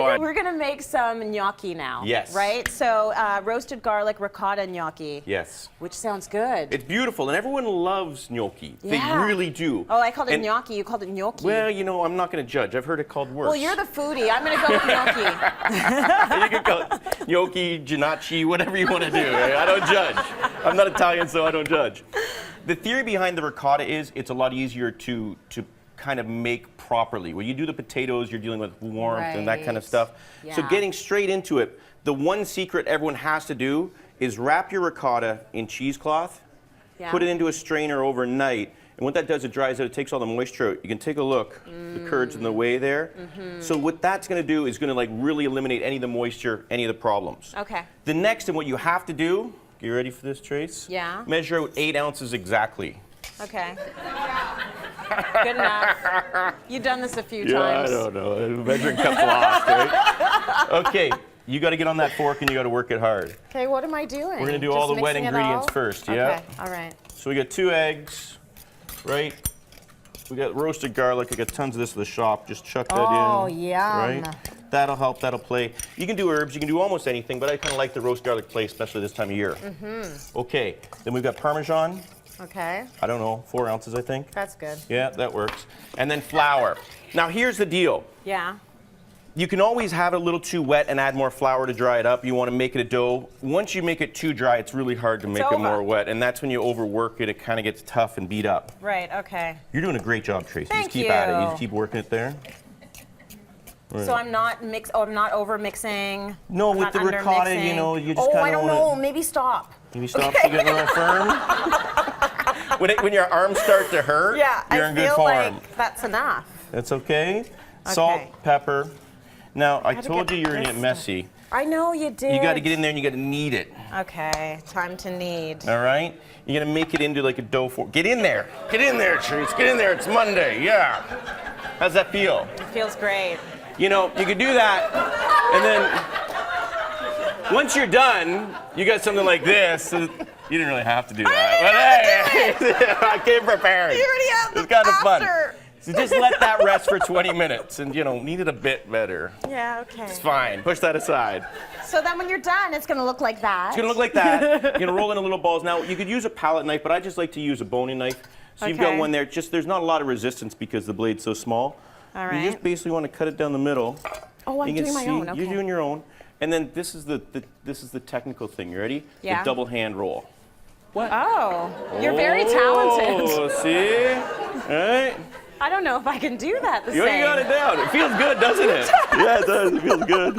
fun. We're gonna make some gnocchi now. Yes. Right? So roasted garlic ricotta gnocchi. Yes. Which sounds good. It's beautiful, and everyone loves gnocchi. Yeah. They really do. Oh, I called it gnocchi. You called it gnocchi. Well, you know, I'm not going to judge. I've heard it called worse. Well, you're the foodie. I'm gonna go with gnocchi. You can call it gnocchi, gnocchi, whatever you want to do. I don't judge. I'm not Italian, so I don't judge. The theory behind the ricotta is it's a lot easier to kind of make properly. When you do the potatoes, you're dealing with warmth and that kind of stuff. Yeah. So getting straight into it, the one secret everyone has to do is wrap your ricotta in cheesecloth, put it into a strainer overnight, and what that does, it dries out, it takes all the moisture out. You can take a look, the curds in the way there. So what that's gonna do is gonna like really eliminate any of the moisture, any of the problems. Okay. The next, and what you have to do, get ready for this, Trace? Yeah. Measure out 8 ounces exactly. Okay. Good enough. You've done this a few Yeah, times. I don't know. Measuring cup's lost, right? Okay, you got to get on that fork and you got to work it hard. Okay, what am I doing? We're going to do Just all the wet mixing it ingredients all? first, Okay, yeah? all right. So we got 2 eggs, right? We got roasted garlic. I got tons of this at the shop. Just chuck that in. Oh, yum. Right? That'll help, that'll play. You can do herbs, you can do almost anything, but I kind of like the roast garlic play, especially this time of year. Okay, then we've got Parmesan. Okay, I don't know, 4 ounces, I think. that's good. Yeah, that works. And then flour. Now here's the deal. Yeah. You can always have it a little too wet and add more flour to dry it up. You want to make it a dough. Once you make it too dry, it's really hard to make it more wet. And that's when you overwork it, it kind of gets tough and beat up. Right, okay. You're doing a great job, Tracy. Thank just keep at it. You you. just keep working it there. Right. So I'm not I'm not over mixing. No, I'm with the not under ricotta, mixing. you know, you just Oh, kind I of don't want know. Maybe stop. Maybe stop to get a little firm. When your arms start to hurt, you're in good form. I feel like that's enough. That's okay. Salt, pepper. Now, I told you you're going to get messy. I know you did. You got to get in there and you got to knead it. Okay, time to knead. All right? You're going to make it into like a dough form. Get in there. Get in there, Trace. Get in there. It's Monday. Yeah. How's that feel? It feels great. You know, you could do that, and then once you're done, you got something like this. You didn't really have to do that. But hey, I came prepared. You already have the It's kind of fun. after. So just let that rest for 20 minutes and, you know, knead it a bit better. Yeah, okay. It's fine. Push that aside. So then when you're done, it's going to look like that. It's going to look like that. You're going to roll into little balls. Now, you could use a palette knife, but I just like to use a boning knife. So you've got one there. Just there's not a lot of resistance because the blade's so small. All right. You just basically want to cut it down the middle. Oh, I'm doing my own. Okay. You're doing your own. And then this is the technical thing. You ready? Yeah. The double hand roll. What? Oh, you're very talented. Oh, see? All right. I don't know if I can do that the You same. got it down. It feels good, doesn't it? Yeah, it does. It feels good.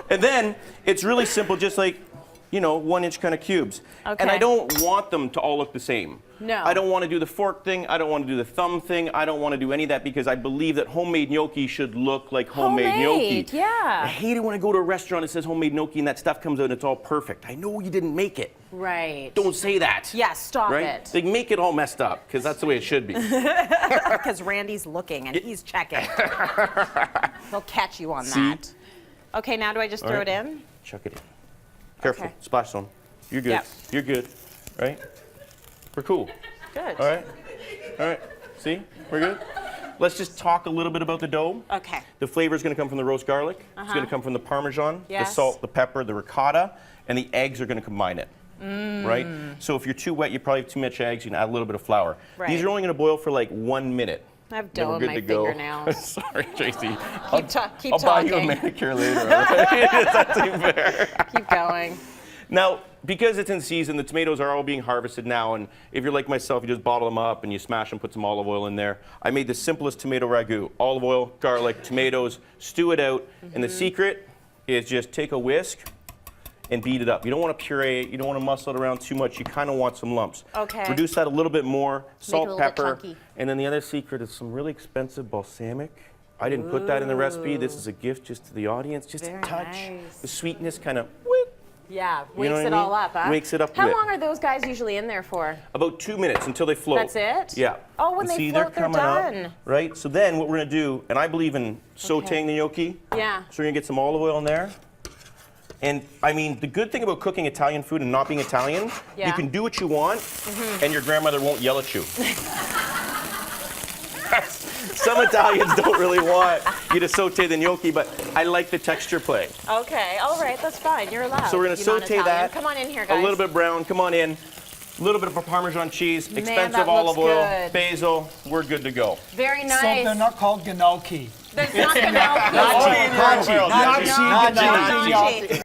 And then it's really simple, just like, you know, 1-inch kind of cubes. Okay. And I don't want them to all look the same. No. I don't want to do the fork thing. I don't want to do the thumb thing. I don't want to do any of that because I believe that homemade gnocchi should look like homemade gnocchi. Yeah. I hate it when I go to a restaurant and it says homemade gnocchi and that stuff comes out and it's all perfect. I know you didn't make it. Right. Don't say that. Yeah, stop right? it. They make it all messed up because that's the way it should be. Because Randy's looking and he's checking. He'll catch you on that. Okay, now do I just throw it in? Chuck it in. Careful. Okay. Splash zone. You're good. Yep. You're good. Right? We're cool. Good. All right? All right. See? We're good? Let's just talk a little bit about the dough. Okay. The flavor is going to come from the roast garlic. It's going to come from the Parmesan, the Yes. salt, the pepper, the ricotta, and the eggs are going to combine it. Right? So if you're too wet, you probably have too much eggs. You can add a little bit of flour. Right. These are only going to boil for like 1 minute. I have Then dough we're in good my to go. fingernails. Sorry, Tracy. Keep I'll buy you a talking. manicure later. Right? It's not too fair. Keep going. Now, because it's in season, the tomatoes are all being harvested now, and if you're like myself, you just bottle them up and you smash them, put some olive oil in there. I made the simplest tomato ragu. Olive oil, garlic, tomatoes, stew it out, and the secret is just take a whisk and beat it up. You don't want to puree it, you don't want to muscle it around too much, you kind of want some lumps. Okay. Reduce that a little bit more, salt, little bit pepper, chunky. and then the other secret is some really expensive balsamic. I didn't put that in the recipe. This is a gift just to the audience, just Very a touch. nice. The sweetness kind of, Yeah, You wakes know what it I all mean? up, huh? Wakes it up a How bit. long are those guys usually in there for? about 2 minutes until they float. That's it? Yeah. Oh, when And they see, float, they're coming up, done. right? So then what we're going to do, and I believe in sauteing the gnocchi. Yeah. So we're going to get some olive oil in there. And I mean, the good thing about cooking Italian food and not being Italian, Yeah. you can do what you want, and your grandmother won't yell at you. So some Italians don't really want you to saute the gnocchi, but I like the texture play. Okay, all right, that's fine. You're allowed. So we're going to You saute non-Italian. that. Come on in here, guys. A little bit brown. Come on in. A little bit of Parmesan cheese, Man, expensive that olive looks oil, good. basil. We're good to go. Very nice. So they're not called gnocchi. There's not gnocchi. Gnocchi. Gnocchi. Gnocchi. Gnocchi.